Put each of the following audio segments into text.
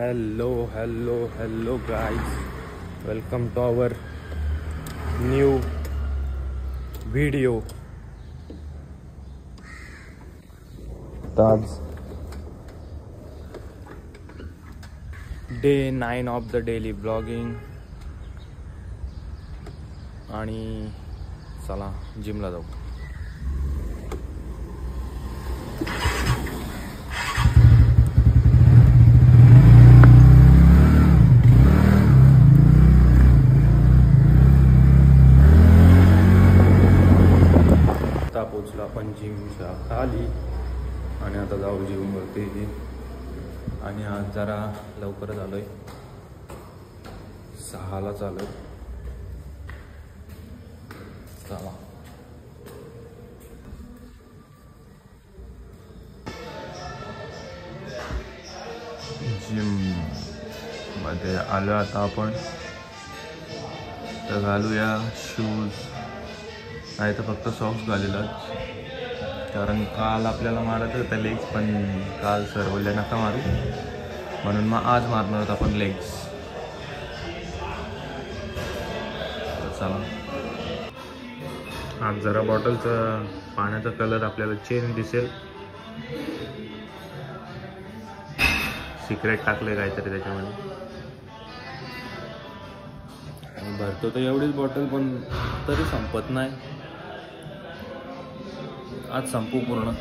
Hello guys, welcome to our new video. That's day 9 of the daily vlogging आणि चला जिमला जाऊ. आता पोचलो आपण जिमच्या खाली आणि आता जाऊ जिमवरती. आणि आज जरा लवकरच आलोय, 6ला चालू. चला जिम मध्ये आलो आता आपण. तर घालूया शूज, नाही तर फक्त सॉक्स घालेलाच, कारण काल आपल्याला मारायचं होतं लेग्स, पण काल सर बोलले नका मारू, म्हणून मग आज मारणार होतं आपण लेग्स. चला आज जरा बॉटलचा पाण्याचा कलर आपल्याला चेंज दिसेल. सिक्रेट टाकले काहीतरी त्याच्यामध्ये. आणि भरतो तर एवढीच बॉटल, पण तरी संपत नाही. आज संपू पूर्ण.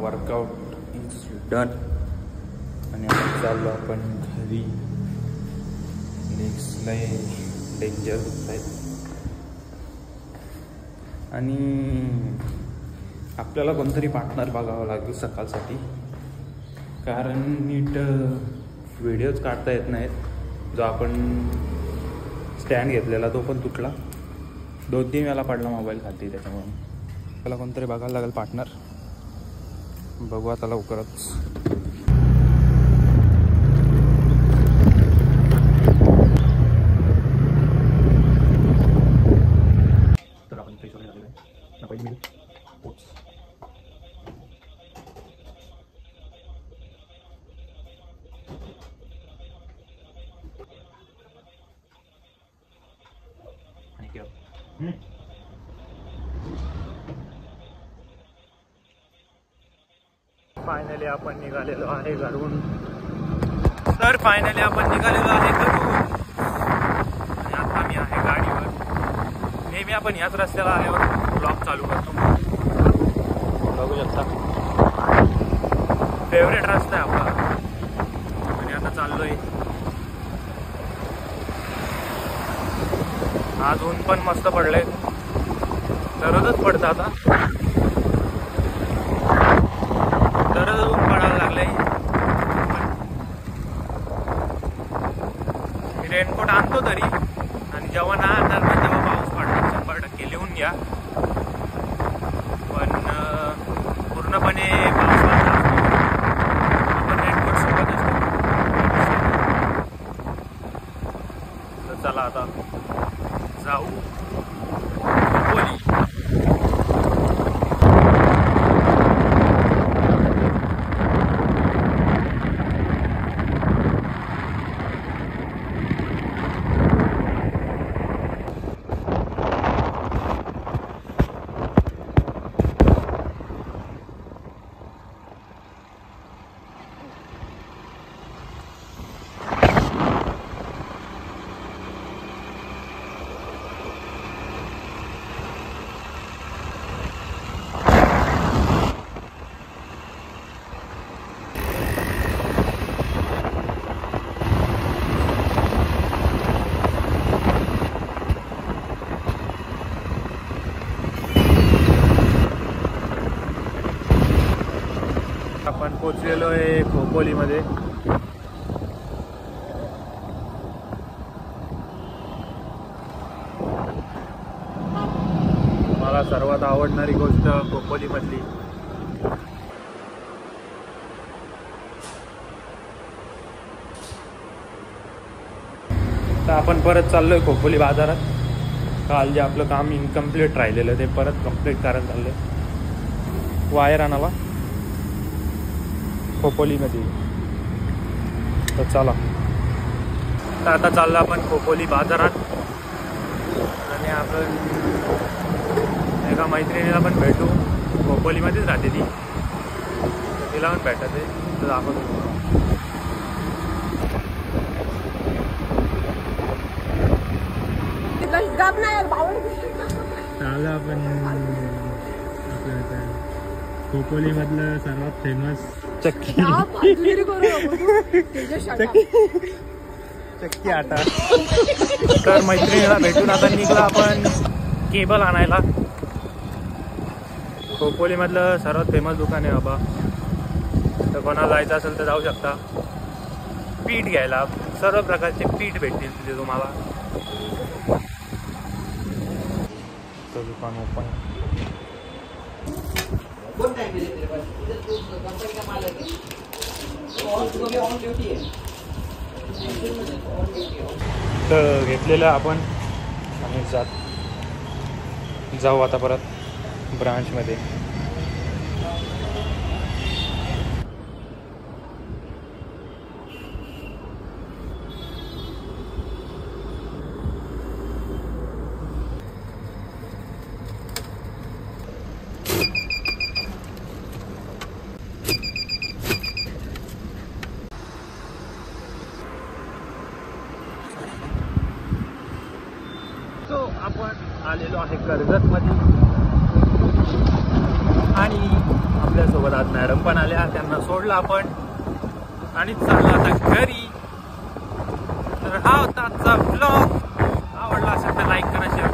वर्कआउट इज डन आणि आता चाललो आपण घरी. नेक्स्ट लय डेंजर होत आहेत आणि आपल्याला कोणतरी पार्टनर बघावं लागेल सकाळसाठी, कारण नीट व्हिडिओज काढता येत नाहीत. जो आपण स्टँड घेतलेला तो पण तुटला, 2-3 वेळा पडला मोबाईल खाली, त्याच्यामुळे आपल्याला कोणतरी बघायला लागेल पार्टनर. बघू आता लवकरच. तर आपण फ्रेश वगैरे झालेलो आहे. पहिली मिल ओट्स, आणि केळं. फायनली आपण निघालेलो आहे घरून. तर फायनली आपण निघालेलो आहे घरून आणि आता मी आहे गाडीवर. नेहमी आपण याच रस्त्याला आल्यावर ब्लॉग चालू करतो. बघू शकता फेवरेट रस्ता आहे आपला. आणि आता चाललोय. आज ऊन पण मस्त पडलंय, दररोजच पडतं आता. दररोज ऊन पडायला लागलंय. मी रेनकोट आणतो तरी, आणि जेव्हा नाही आणणार ना तेव्हा पाऊस पडणार 100%. लिहून घ्या. पण पूर्णपणे पाऊस आपण रेनकोट सोबत असतो. तर चला आता जाऊ बोली. पोचलेलो आहे खोपोलीमध्ये. मला सर्वात आवडणारी गोष्ट खोपोलीमधली तर आपण परत चाललोय खोपोली बाजारात. काल जे आपलं काम इनकम्प्लीट राहिलेलं ते परत कंप्लीट करायला चाललंय वायर आणायला खोपोलीमध्ये. तर चला तर आता चाललं आपण खोपोली बाजारात आणि आपण एका मैत्रिणीला पण भेटू. खोपोलीमध्येच राहते ती, तिला पण भेटत आहे तर दाखवतो. चाललं आपण खोपोली मधलं सर्वात फेमस चक्की चक्की आटा. तर मैत्रिणीला भेटून आता निघला आपण केबल आणायला. खोपोली मधलं सर्वात फेमस दुकान आहे बाबा. तर कोणाला जायचं असेल तर जाऊ शकता. पीठ घ्यायला सर्व प्रकारचे पीठ भेटतील तिथे तुम्हाला. तो दुकान ओपन. तर घेतलेलं आपण आणि जाऊ आता परत ब्रांचमध्ये. आपण आलेलो आहे कर्जतमध्ये आणि आपल्यासोबत आज मॅडम पण आल्या. त्यांना सोडलं आपण आणि चाललो आता घरी. तर हा होता आजचा ब्लॉग. आवडला असेल तर लाईक करा, शेअर